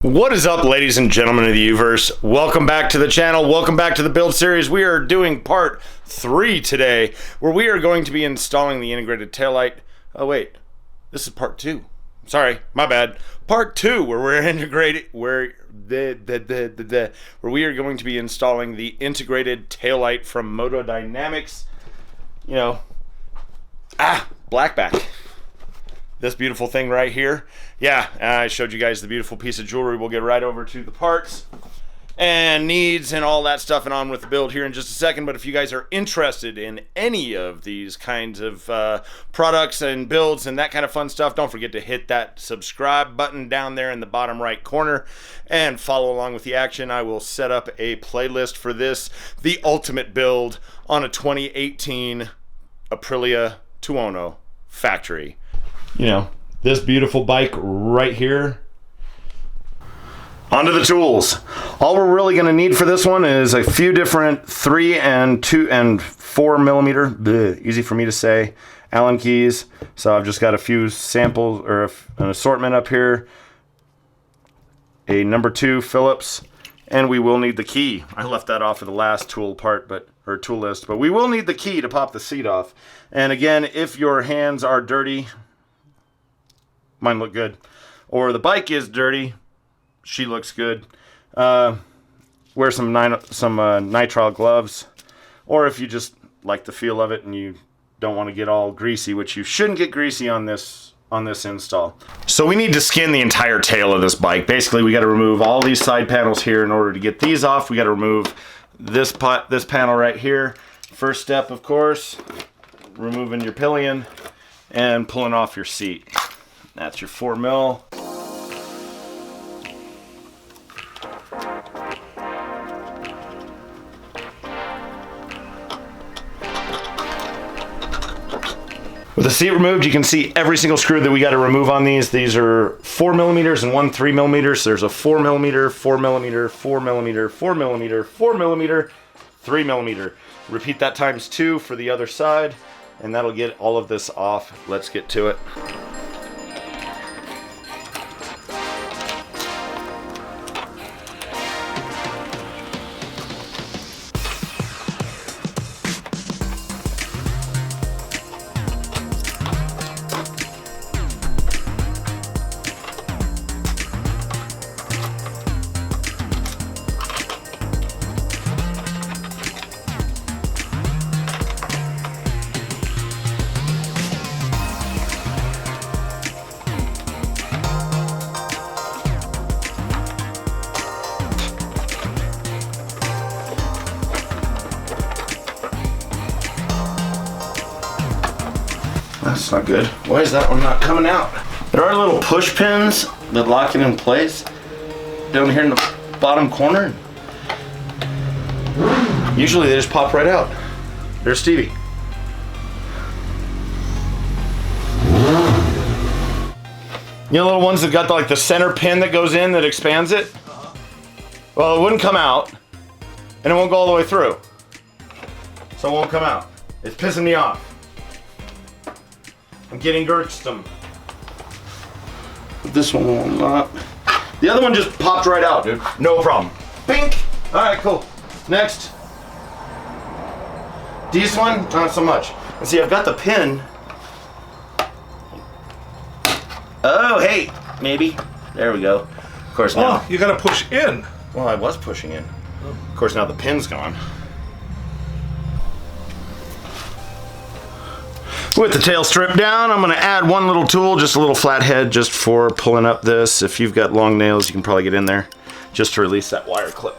What is up, ladies and gentlemen of the Uverse? Welcome back to the channel. Welcome back to the build series. We are doing part 3 today, where we are going to be installing the integrated taillight. Oh wait, this is part 2. Sorry, my bad. Part 2, where we're integrating, where we are going to be installing the integrated taillight from MotoDynamics. You know, blackback. This beautiful thing right here. Yeah, I showed you guys the beautiful piece of jewelry. We'll get right over to the parts and needs and all that stuff and on with the build here in just a second. But if you guys are interested in any of these kinds of products and builds and that kind of fun stuff, don't forget to hit that subscribe button down there in the bottom right corner and follow along with the action. I will set up a playlist for this, the ultimate build on a 2018 Aprilia Tuono Factory. You know, this beautiful bike right here. Onto the tools. All we're really going to need for this one is a few different 3 and 2 and 4 millimeter, easy for me to say, Allen keys. So I've just got a few samples or an assortment up here. A number 2 Phillips, and we will need the key. I left that off of the last tool part, or tool list, but we will need the key to pop the seat off. And again, if your hands are dirty, mine look good, or the bike is dirty, she looks good, wear some nitrile gloves, or if you just like the feel of it and you don't want to get all greasy, which you shouldn't get greasy on this install. So we need to skin the entire tail of this bike. Basically, we got to remove all these side panels here. In order to get these off, we got to remove this panel right here. First step, of course, removing your pillion and pulling off your seat. That's your 4 mil. With the seat removed, you can see every single screw that we got to remove on these. These are 4 millimeters and one 3 millimeters. So there's a 4 millimeter, 4 millimeter, 4 millimeter, 4 millimeter, 4 millimeter, 3 millimeter. Repeat that times 2 for the other side, and that'll get all of this off. Let's get to it. That's not good. Why is that one not coming out? There are little push pins that lock it in place down here in the bottom corner. Usually they just pop right out. There's Stevie. You know, little ones that got like the center pin that goes in that expands it? Well, it wouldn't come out, and it won't go all the way through. So it won't come out. It's pissing me off. I'm getting Gertstum. This one will not. The other one just popped right out, dude. No problem. Pink. All right, cool. Next. This one, not so much. And see, I've got the pin. Oh, hey, maybe. There we go. Of course now. Oh, you gotta push in. Well, I was pushing in. Of course now the pin's gone. With the tail stripped down, I'm going to add one little tool, just a little flathead, just for pulling up this. If you've got long nails, you can probably get in there just to release that wire clip.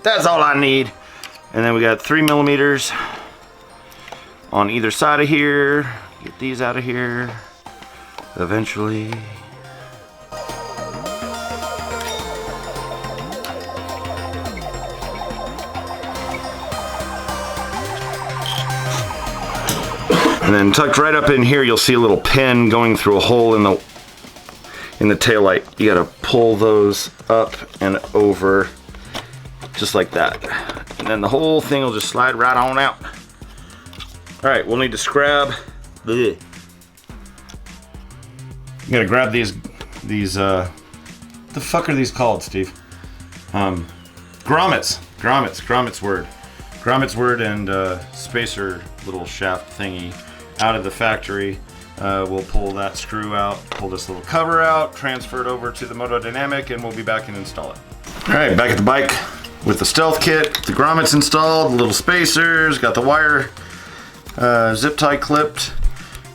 That's all I need. And then we got 3 millimeters on either side of here. Get these out of here eventually. And then tucked right up in here, you'll see a little pin going through a hole in the taillight. You gotta pull those up and over, just like that. And then the whole thing will just slide right on out. All right, we'll need to scrab. You gotta grab these The fuck are these called, Steve? Grommets. Grommets word and spacer little shaft thingy out of the factory. We'll pull that screw out, pull this little cover out, transfer it over to the MotoDynamic, and we'll be back and install it. All right, back at the bike with the stealth kit, the grommets installed, the little spacers, got the wire zip tie clipped.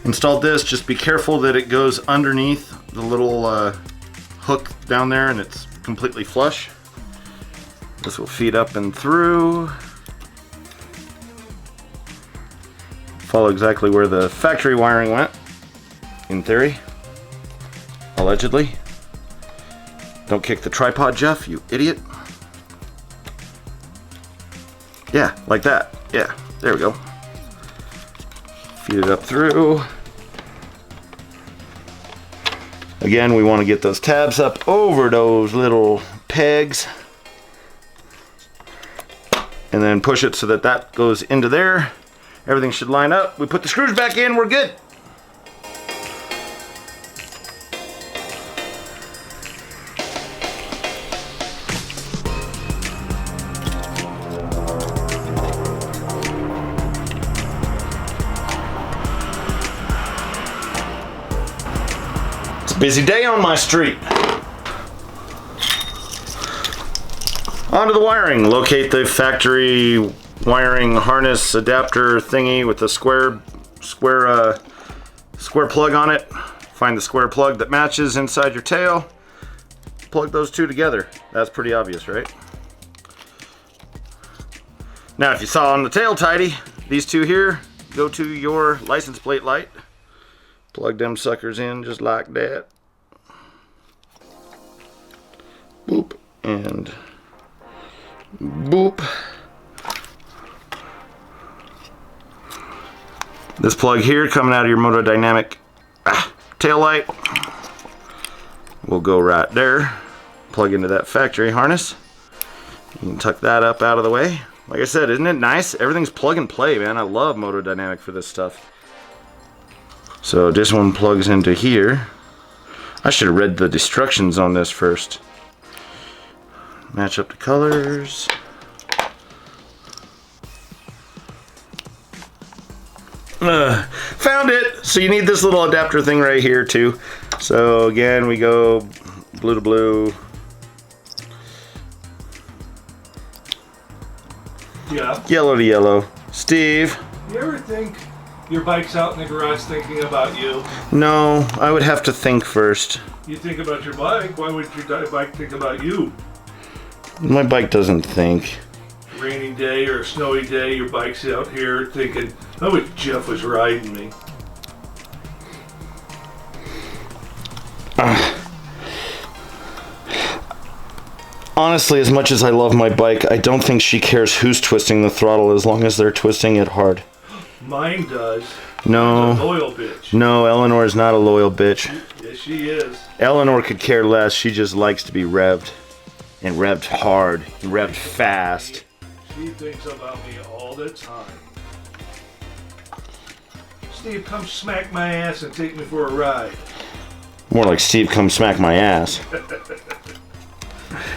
Installed this. Just be careful that it goes underneath the little hook down there and it's completely flush. This will feed up and through. Follow exactly where the factory wiring went, in theory, allegedly. Don't kick the tripod, Jeff, you idiot. Yeah, like that. Yeah, there we go. Feed it up through. Again, we want to get those tabs up over those little pegs. And then push it so that that goes into there. Everything should line up. We put the screws back in, we're good. It's a busy day on my street. Onto the wiring. Locate the factory wiring harness adapter thingy with the square plug on it. Find the square plug that matches inside your tail. Plug those two together. That's pretty obvious, right? Now, if you saw on the tail tidy, these two here go to your license plate light. Plug them suckers in just like that. Boop and boop. This plug here coming out of your MotoDynamic tail light will go right there. Plug into that factory harness. You can tuck that up out of the way. Like I said, isn't it nice? Everything's plug and play, man. I love MotoDynamic for this stuff. So this one plugs into here. I should have read the instructions on this first. Match up the colors. Found it! So you need this little adapter thing right here too. So again, we go blue to blue. Yeah. Yellow to yellow. Steve? You ever think your bike's out in the garage thinking about you? No, I would have to think first. You think about your bike, why would your bike think about you? My bike doesn't think. Rainy day or a snowy day, your bike's out here thinking, I wish Jeff was riding me. Honestly, as much as I love my bike, I don't think she cares who's twisting the throttle as long as they're twisting it hard. Mine does. No. She's a loyal bitch. No, Eleanor is not a loyal bitch. Yes, she is. Eleanor could care less. She just likes to be revved. And revved hard. And revved fast. She thinks about me all the time. Steve, come smack my ass and take me for a ride. More like Steve, come smack my ass.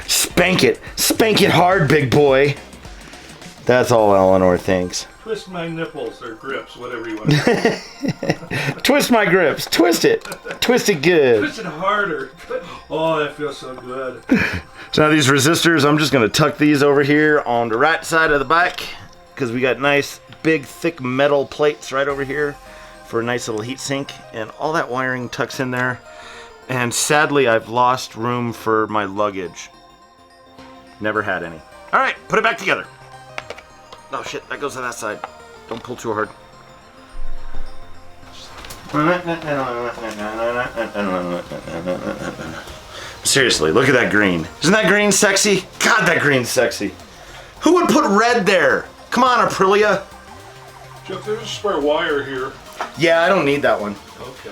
Spank it. Spank it hard, big boy. That's all Eleanor thinks. Twist my nipples or grips, whatever you want to do. Twist my grips. Twist it. Twist it good. Twist it harder. Oh, that feels so good. So now these resistors, I'm just going to tuck these over here on the right side of the bike because we got nice, big, thick metal plates right over here for a nice little heat sink. And all that wiring tucks in there. And sadly, I've lost room for my luggage. Never had any. All right, put it back together. Oh shit, that goes to that side. Don't pull too hard. Seriously, look at that green. Isn't that green sexy? God, that green's sexy. Who would put red there? Come on, Aprilia. Jeff, there's a spare wire here. Yeah, I don't need that one. Okay.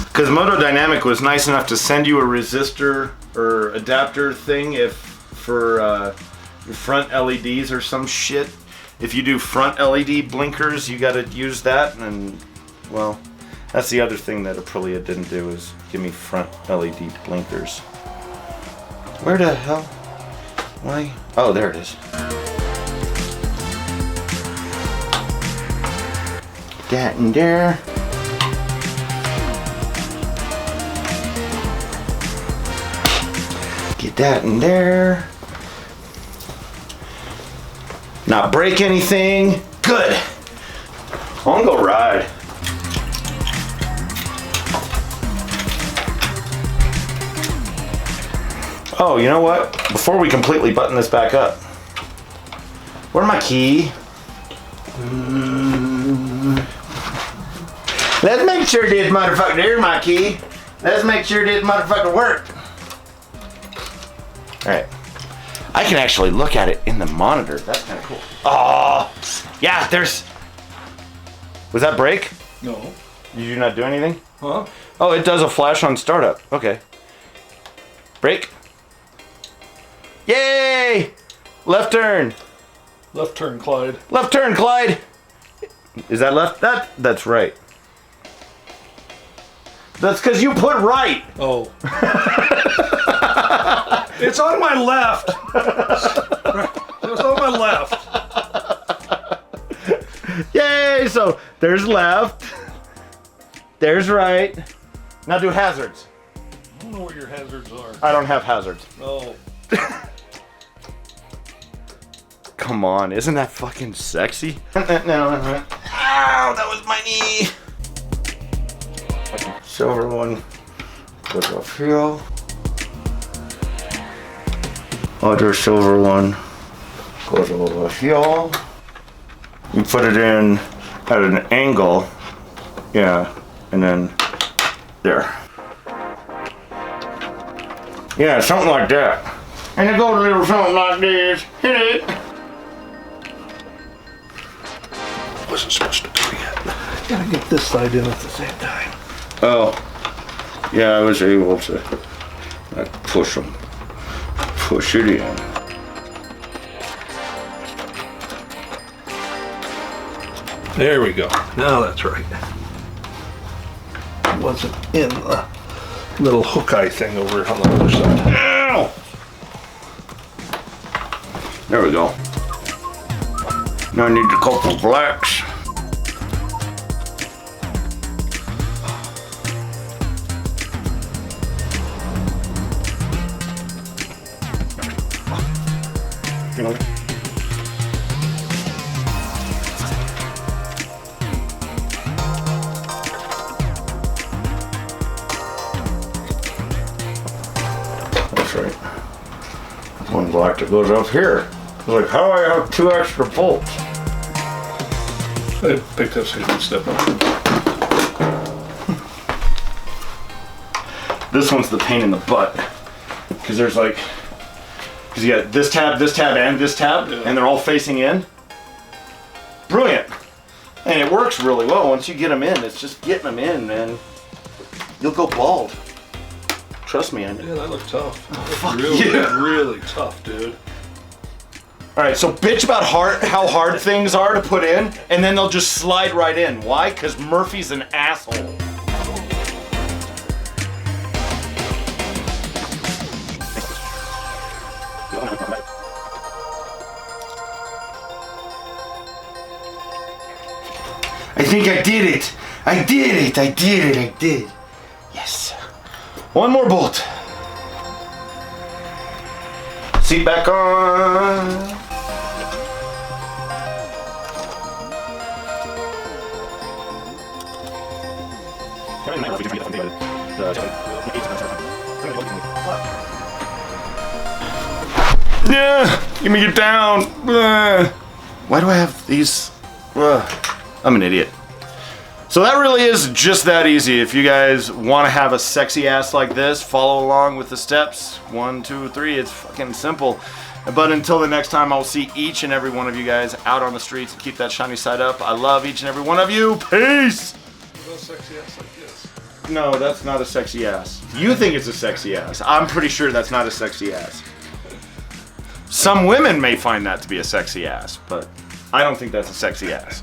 Because MotoDynamic was nice enough to send you a resistor or adapter thing if for your front LEDs or some shit. If you do front LED blinkers, you got to use that, and well, that's the other thing that Aprilia didn't do, is give me front LED blinkers. Where the hell? Why? Oh, there it is. That in there. Get that in there. Not break anything. Good. I'm gonna go ride. Oh, you know what? Before we completely button this back up, where's my key? Let's make sure this motherfucker, there's my key. Let's make sure this motherfucker worked. All right. I can actually look at it in the monitor. That's kind of cool. Oh, yeah, there's... Was that brake? No. Did you not do anything? Huh? Oh, it does a flash on startup. Okay. Brake. Yay! Left turn. Left turn, Clyde. Left turn, Clyde. Is that left? That's right. That's because you put right. Oh. It's on my left. It's on my left. Yay! So there's left. There's right. Now do hazards. I don't know what your hazards are. I don't have hazards. Oh. Come on, isn't that fucking sexy? No. Ow, that was my knee. Silver one goes off here. Other silver one goes over here. You put it in at an angle. Yeah, and then there. Yeah, something like that. And it goes a little something like this. Hit it. Wasn't supposed to do yet. Gotta get this side in at the same time. Oh, yeah, I was able to push them. Push it in. There we go. Now that's right. It wasn't in the little hook eye thing over on the other side. Ow! There we go. Now I need a couple of blacks. That's right. One block that goes up here. I was like, how do I have 2 extra bolts? I picked up some good stuff. This one's the pain in the butt. Because there's like, because you got this tab, and this tab, yeah. and they're all facing in. Brilliant. And it works really well once you get them in. It's just getting them in, man. You'll go bald. Trust me, I know. Yeah, that looked tough. Fuck Really, yeah. really tough, dude. All right, so bitch about how hard things are to put in, and then they'll just slide right in. Why? Because Murphy's an asshole. I think I did it. I did it. Yes. One more bolt. Seat back on. Yeah, give me get down. Why do I have these? I'm an idiot. So that really is just that easy. If you guys want to have a sexy ass like this, follow along with the steps. 1, 2, 3. It's fucking simple. But until the next time, I'll see each and every one of you guys out on the streets. Keep that shiny side up. I love each and every one of you. Peace. What about sexy ass like this? No, that's not a sexy ass. You think it's a sexy ass. I'm pretty sure that's not a sexy ass. Some women may find that to be a sexy ass, but I don't think that's a sexy ass.